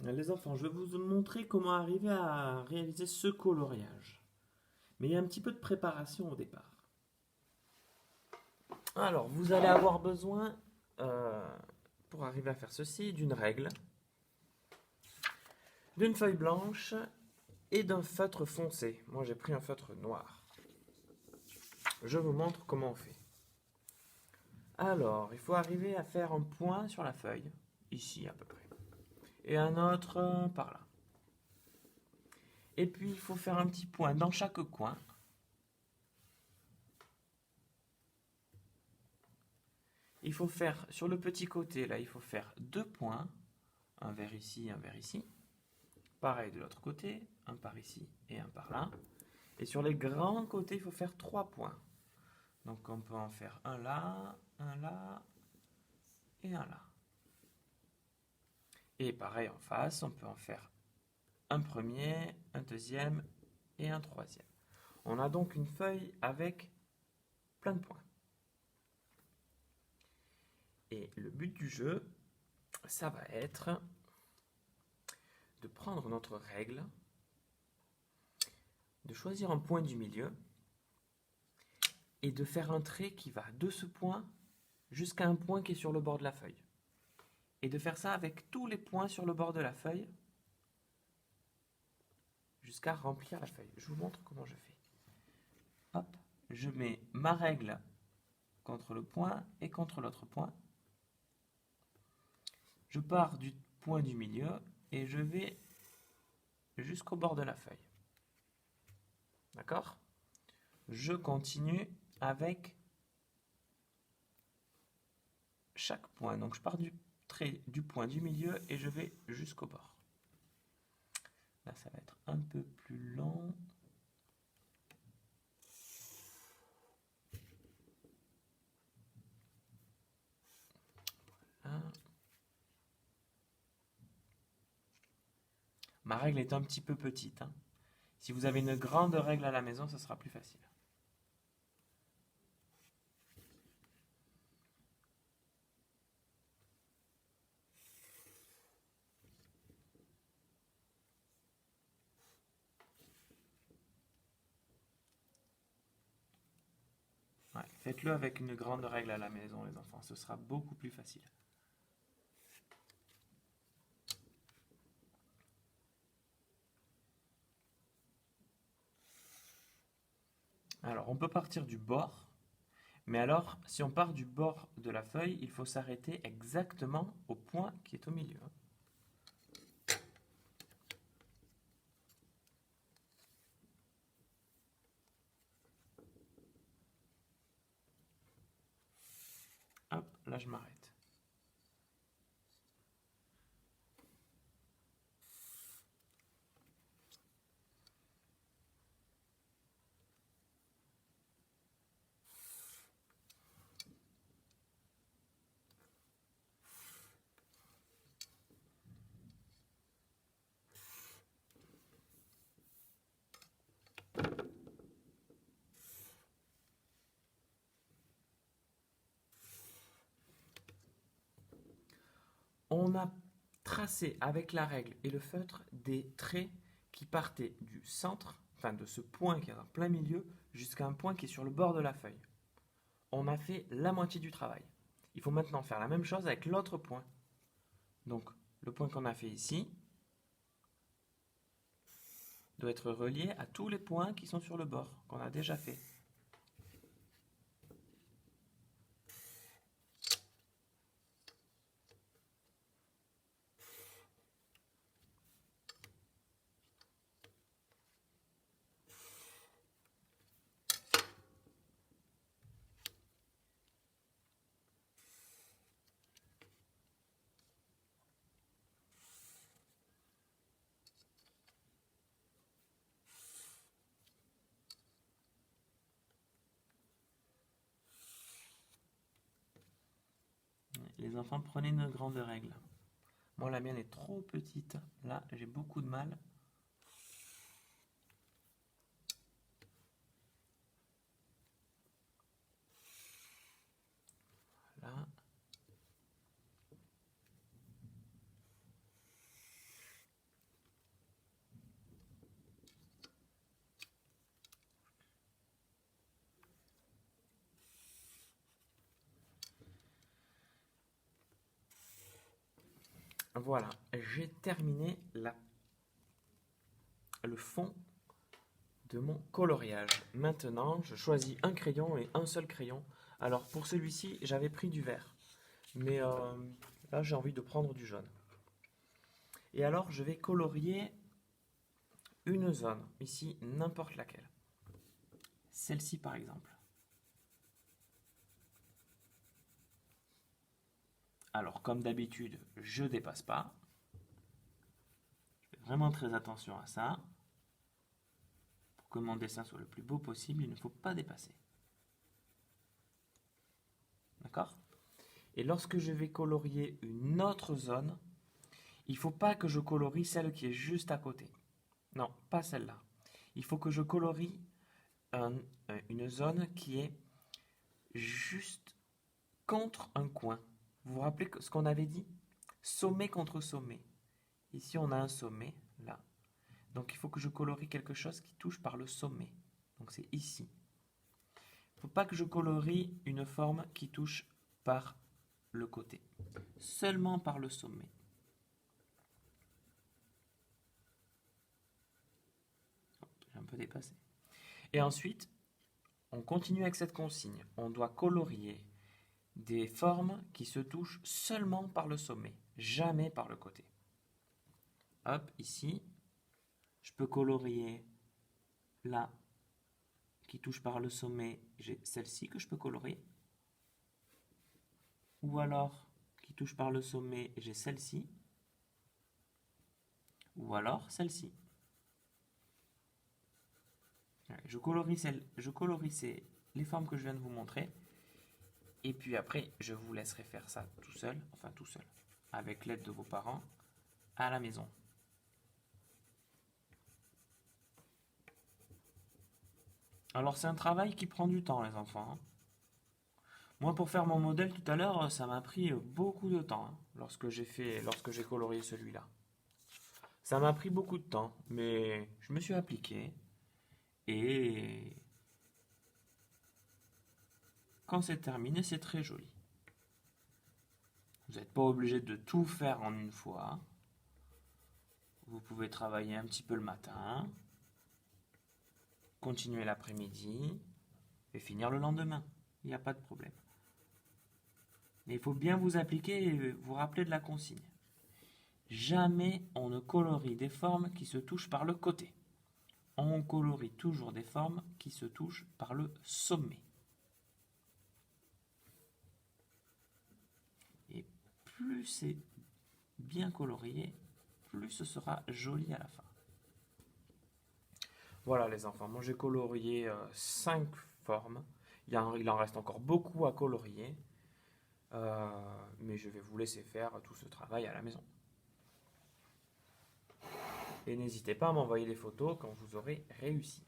Les enfants, je vais vous montrer comment arriver à réaliser ce coloriage. Mais il y a un petit peu de préparation au départ. Alors, vous allez avoir besoin, euh, pour arriver à faire ceci, d'une règle, d'une feuille blanche et d'un feutre foncé. Moi, j'ai pris un feutre noir. Je vous montre comment on fait. Alors, il faut arriver à faire un point sur la feuille, ici à peu près, et un autre par là. Et puis, il faut faire un petit point dans chaque coin. Il faut faire, sur le petit côté, là, il faut faire deux points, un vers ici, un vers ici. Pareil de l'autre côté, un par ici et un par là. Et sur les grands côtés, il faut faire trois points. Donc on peut en faire un là et un là. Et pareil en face, on peut en faire un premier, un deuxième et un troisième. On a donc une feuille avec plein de points. Et le but du jeu, ça va être de prendre notre règle, de choisir un point du milieu et de faire un trait qui va de ce point jusqu'à un point qui est sur le bord de la feuille. Et de faire ça avec tous les points sur le bord de la feuille jusqu'à remplir la feuille. Je vous montre comment je fais. Hop, je mets ma règle contre le point et contre l'autre point. Je pars du point du milieu et je vais jusqu'au bord de la feuille. D'accord? Je continue avec chaque point. Donc je pars du trait du point du milieu et je vais jusqu'au bord. Là, ça va être un peu plus long. Voilà. Ma règle est un petit peu petite, hein. Si vous avez une grande règle à la maison, ça sera plus facile. Ouais, faites-le avec une grande règle à la maison, les enfants. Ce sera beaucoup plus facile. Alors, on peut partir du bord. Mais alors, si on part du bord de la feuille, il faut s'arrêter exactement au point qui est au milieu. Hop, là je m'arrête. On a tracé avec la règle et le feutre des traits qui partaient du centre, enfin de ce point qui est en plein milieu, jusqu'à un point qui est sur le bord de la feuille. On a fait la moitié du travail. Il faut maintenant faire la même chose avec l'autre point. Donc, le point qu'on a fait ici doit être relié à tous les points qui sont sur le bord, qu'on a déjà fait. Les enfants, prenez une grande règle. Moi, la mienne est trop petite. Là, j'ai beaucoup de mal. Là. Voilà, j'ai terminé le fond de mon coloriage. Maintenant, je choisis un crayon et un seul crayon. Alors pour celui-ci, j'avais pris du vert, mais là j'ai envie de prendre du jaune. Et alors je vais colorier une zone, ici n'importe laquelle. Celle-ci par exemple. Alors comme d'habitude, je dépasse pas. Je fais vraiment très attention à ça. Pour que mon dessin soit le plus beau possible, il ne faut pas dépasser. D'accord? Et lorsque je vais colorier une autre zone, il ne faut pas que je colorie celle qui est juste à côté. Non, pas celle-là. Il faut que je colorie une zone qui est juste contre un coin. Vous vous rappelez ce qu'on avait dit? Sommet contre sommet. Ici, on a un sommet, là. Donc, il faut que je colorie quelque chose qui touche par le sommet. Donc, c'est ici. Il ne faut pas que je colorie une forme qui touche par le côté. Seulement par le sommet. J'ai un peu dépassé. Et ensuite, on continue avec cette consigne. On doit colorier des formes qui se touchent seulement par le sommet, jamais par le côté. Hop, ici, je peux colorier là, qui touche par le sommet, j'ai celle-ci que je peux colorier. Ou alors, qui touche par le sommet, j'ai celle-ci. Ou alors, celle-ci. Je colorie les formes que je viens de vous montrer. Et puis après, je vous laisserai faire ça tout seul, enfin tout seul, avec l'aide de vos parents, à la maison. Alors c'est un travail qui prend du temps, les enfants. Moi, pour faire mon modèle tout à l'heure, ça m'a pris beaucoup de temps lorsque j'ai colorié celui-là. Ça m'a pris beaucoup de temps, mais je me suis appliqué et quand c'est terminé, c'est très joli. Vous n'êtes pas obligé de tout faire en une fois. Vous pouvez travailler un petit peu le matin, continuer l'après-midi et finir le lendemain. Il n'y a pas de problème. Mais il faut bien vous appliquer et vous rappeler de la consigne. Jamais on ne colorie des formes qui se touchent par le côté. On colorie toujours des formes qui se touchent par le sommet. Et plus c'est bien colorié, plus ce sera joli à la fin. Voilà les enfants, moi j'ai colorié 5 formes. Il en reste encore beaucoup à colorier. Mais je vais vous laisser faire tout ce travail à la maison. Et n'hésitez pas à m'envoyer des photos quand vous aurez réussi.